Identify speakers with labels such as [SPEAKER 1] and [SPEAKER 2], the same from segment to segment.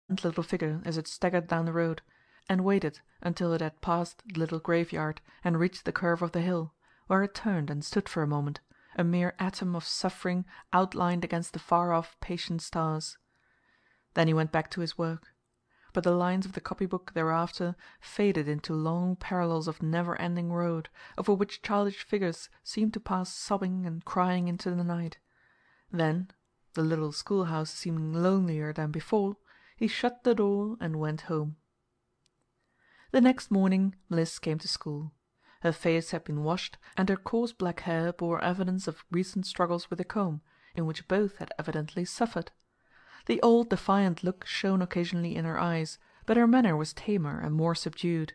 [SPEAKER 1] little figure as it staggered down the road, and waited until it had passed the little graveyard and reached the curve of the hill, where it turned and stood for a moment, a mere atom of suffering outlined against the far-off patient stars. Then he went back to his work. But the lines of the copybook thereafter faded into long parallels of never-ending road, over which childish figures seemed to pass sobbing and crying into the night. Then, the little schoolhouse seeming lonelier than before, he shut the door and went home. The next morning Mliss came to school. Her face had been washed, and her coarse black hair bore evidence of recent struggles with the comb, in which both had evidently suffered. The old defiant look shone occasionally in her eyes, but her manner was tamer and more subdued.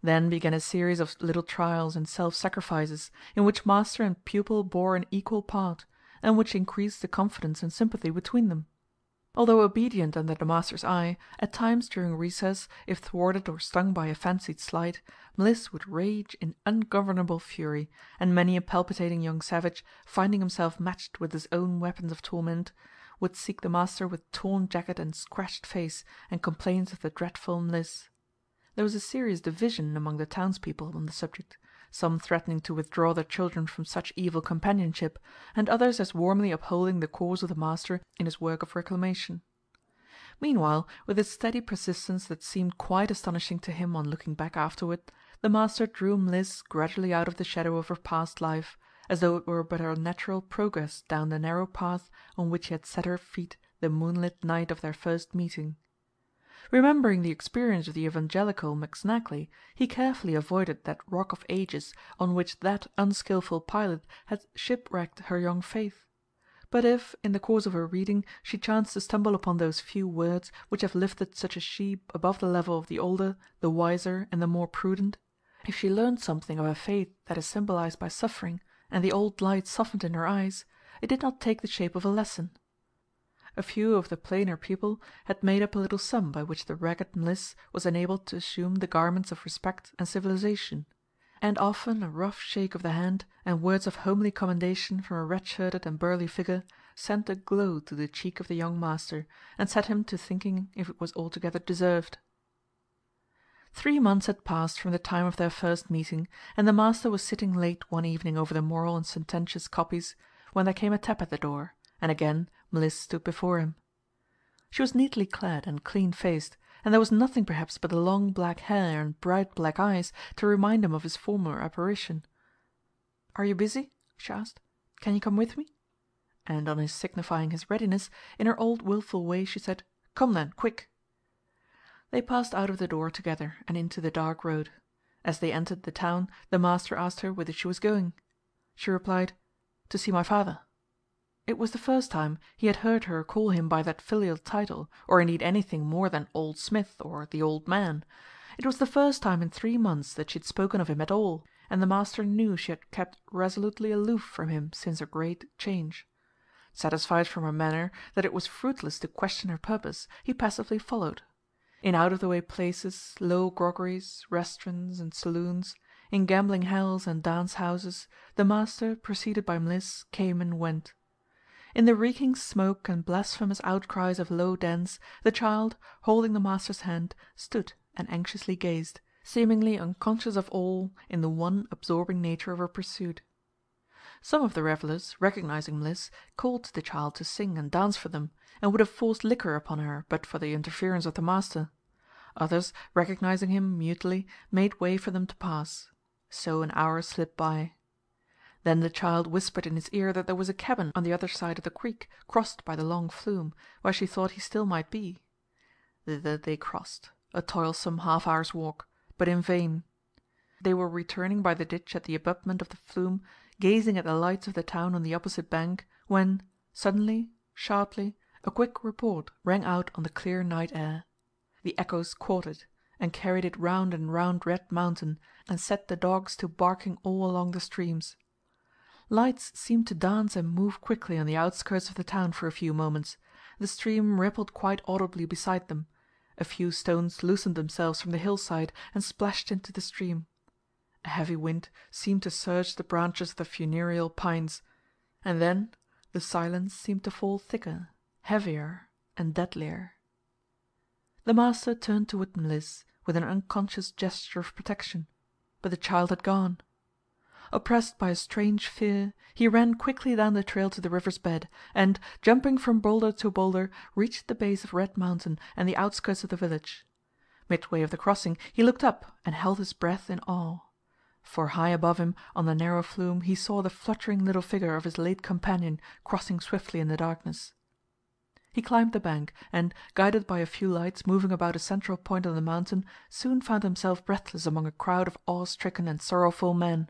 [SPEAKER 1] Then began a series of little trials and self-sacrifices, in which master and pupil bore an equal part, and which increased the confidence and sympathy between them. Although obedient under the master's eye, at times during recess, if thwarted or stung by a fancied slight, Mliss would rage in ungovernable fury, and many a palpitating young savage, finding himself matched with his own weapons of torment, would seek the master with torn jacket and scratched face, and complaints of the dreadful Mliss. There was a serious division among the townspeople on the subject, some threatening to withdraw their children from such evil companionship, and others as warmly upholding the course of the master in his work of reclamation. Meanwhile, with a steady persistence that seemed quite astonishing to him on looking back afterward, the master drew Mliss gradually out of the shadow of her past life, as though it were but her natural progress down the narrow path on which he had set her feet the moonlit night of their first meeting. Remembering the experience of the evangelical McSnagley, he carefully avoided that rock of ages on which that unskilful pilot had shipwrecked her young faith. But if, in the course of her reading, she chanced to stumble upon those few words which have lifted such a she above the level of the older, the wiser, and the more prudent, if she learned something of a faith that is symbolized by suffering, and the old light softened in her eyes, it did not take the shape of a lesson. A few of the plainer people had made up a little sum by which the ragged Mliss was enabled to assume the garments of respect and civilization, and often a rough shake of the hand and words of homely commendation from a red-shirted and burly figure sent a glow to the cheek of the young master, and set him to thinking if it was altogether deserved. 3 months had passed from the time of their first meeting, and the master was sitting late one evening over the moral and sententious copies, when there came a tap at the door, and again Mliss stood before him. She was neatly clad and clean-faced, and there was nothing perhaps but the long black hair and bright black eyes to remind him of his former apparition. "Are you busy?" she asked. "Can you come with me?" And on his signifying his readiness, in her old wilful way she said, "Come then, quick!" They passed out of the door together and into the dark road. As they entered the town, the master asked her whither she was going. She replied, "To see my father." It was the first time he had heard her call him by that filial title, or indeed anything more than Old Smith or the Old Man. It was the first time in 3 months that she had spoken of him at all, and the master knew she had kept resolutely aloof from him since her great change. Satisfied from her manner that it was fruitless to question her purpose, he passively followed. In out-of-the-way places, low groggeries, restaurants, and saloons, in gambling hells and dance-houses, the master, preceded by Mliss, came and went. In the reeking smoke and blasphemous outcries of low dens, the child, holding the master's hand, stood and anxiously gazed, seemingly unconscious of all in the one absorbing nature of her pursuit. Some of the revellers, recognizing Mliss, called to the child to sing and dance for them, and would have forced liquor upon her but for the interference of the master. Others, recognizing him mutely, made way for them to pass. So an hour slipped by. Then the child whispered in his ear that there was a cabin on the other side of the creek, crossed by the long flume, where she thought he still might be. Thither they crossed, a toilsome half-hour's walk, but in vain. They were returning by the ditch at the abutment of the flume, gazing at the lights of the town on the opposite bank, when, suddenly, sharply, a quick report rang out on the clear night air. The echoes caught it, and carried it round and round Red Mountain, and set the dogs to barking all along the streams. Lights seemed to dance and move quickly on the outskirts of the town for a few moments. The stream rippled quite audibly beside them. A few stones loosened themselves from the hillside and splashed into the stream. A heavy wind seemed to surge the branches of the funereal pines, and then the silence seemed to fall thicker, heavier, and deadlier. The master turned toward Mliss with an unconscious gesture of protection, but the child had gone. Oppressed by a strange fear, he ran quickly down the trail to the river's bed, and, jumping from boulder to boulder, reached the base of Red Mountain and the outskirts of the village. Midway of the crossing he looked up and held his breath in awe, for high above him on the narrow flume he saw the fluttering little figure of his late companion crossing swiftly in the darkness. He climbed the bank, and, guided by a few lights moving about a central point on the mountain, soon found himself breathless among a crowd of awe-stricken and sorrowful men.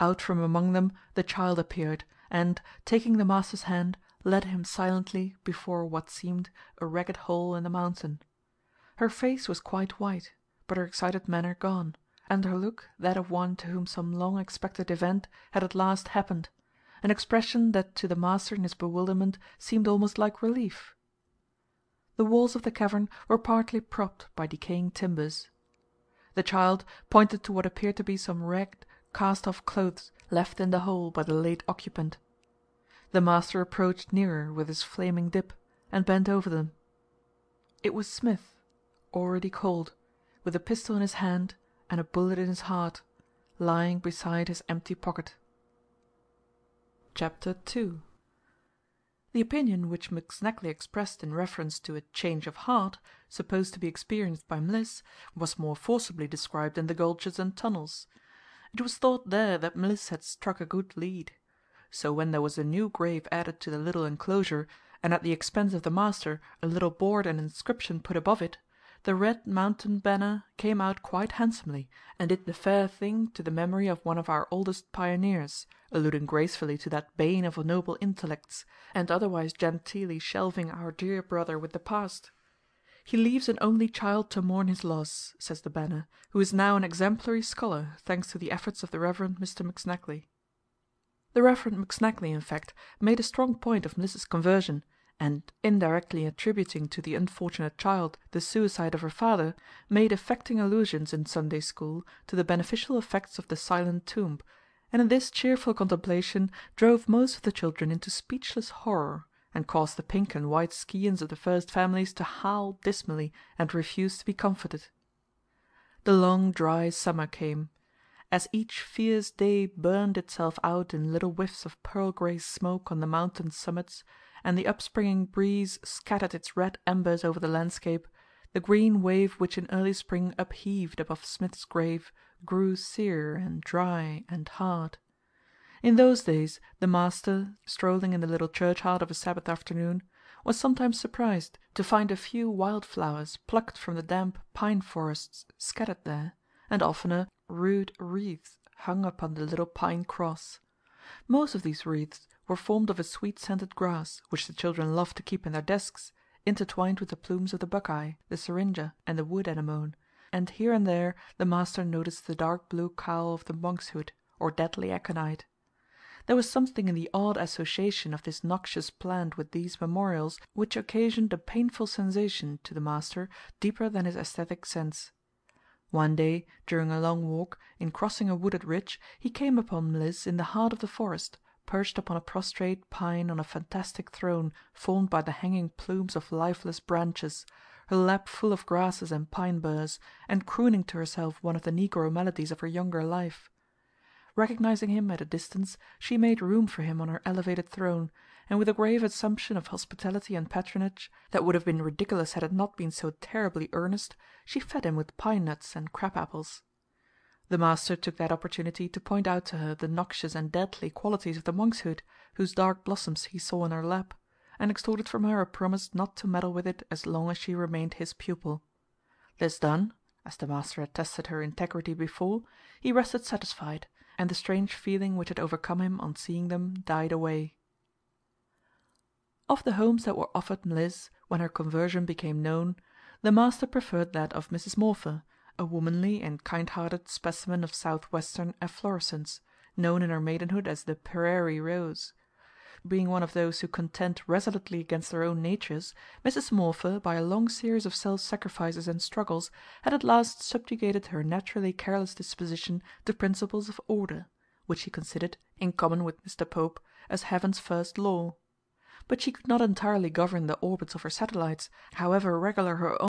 [SPEAKER 1] Out from among them the child appeared, and, taking the master's hand, led him silently before what seemed a ragged hole in the mountain. Her face was quite white, but her excited manner gone, and her look that of one to whom some long-expected event had at last happened, an expression that to the master in his bewilderment seemed almost like relief. The walls of the cavern were partly propped by decaying timbers. The child pointed to what appeared to be some ragged, cast-off clothes left in the hole by the late occupant. The master approached nearer with his flaming dip, and bent over them. It was Smith, already cold, with a pistol in his hand and a bullet in his heart, lying beside his empty pocket. Chapter 2. The opinion which McSnagley expressed in reference to a change of heart, supposed to be experienced by Mliss, was more forcibly described in the gulches and tunnels. It was thought there that Mliss had struck a good lead. So when there was a new grave added to the little enclosure, and at the expense of the master a little board and inscription put above it, the Red Mountain banner came out quite handsomely, and did the fair thing to the memory of one of our oldest pioneers, alluding gracefully to that bane of noble intellects, and otherwise genteelly shelving our dear brother with the past. He leaves an only child to mourn his loss, says the banner, who is now an exemplary scholar, thanks to the efforts of the Reverend Mr. McSnagley. The Reverend McSnagley, in fact, made a strong point of Mliss's conversion, and, indirectly attributing to the unfortunate child the suicide of her father, made affecting allusions in Sunday school to the beneficial effects of the silent tomb, and in this cheerful contemplation drove most of the children into speechless horror, and caused the pink and white scions of the first families to howl dismally and refuse to be comforted. The long dry summer came. As each fierce day burned itself out in little whiffs of pearl-grey smoke on the mountain summits, and the upspringing breeze scattered its red embers over the landscape, the green wave which in early spring upheaved above Smith's grave grew sere and dry and hard. In those days the master, strolling in the little churchyard of a Sabbath afternoon, was sometimes surprised to find a few wild flowers plucked from the damp pine forests scattered there, and oftener rude wreaths hung upon the little pine cross. Most of these wreaths were formed of a sweet-scented grass, which the children loved to keep in their desks, intertwined with the plumes of the buckeye, the syringa, and the wood anemone, and here and there the master noticed the dark blue cowl of the monkshood, or deadly aconite. There was something in the odd association of this noxious plant with these memorials which occasioned a painful sensation to the master deeper than his aesthetic sense. One day, during a long walk, in crossing a wooded ridge, he came upon Mliss in the heart of the forest, perched upon a prostrate pine on a fantastic throne formed by the hanging plumes of lifeless branches, her lap full of grasses and pine burrs, and crooning to herself one of the negro melodies of her younger life. Recognizing him at a distance, she made room for him on her elevated throne, and with a grave assumption of hospitality and patronage that would have been ridiculous had it not been so terribly earnest, she fed him with pine nuts and crab-apples. The master took that opportunity to point out to her the noxious and deadly qualities of the monkshood, whose dark blossoms he saw in her lap, and extorted from her a promise not to meddle with it as long as she remained his pupil. This done, as the master had tested her integrity before, he rested satisfied, and the strange feeling which had overcome him on seeing them died away. Of the homes that were offered Mliss when her conversion became known, the master preferred that of Mrs. Morpher, a womanly and kind-hearted specimen of southwestern efflorescence, known in her maidenhood as the Prairie Rose. Being one of those who contend resolutely against their own natures, Mrs. Morpher, by a long series of self-sacrifices and struggles, had at last subjugated her naturally careless disposition to principles of order, which she considered, in common with Mr. Pope, as heaven's first law. But she could not entirely govern the orbits of her satellites, however regular her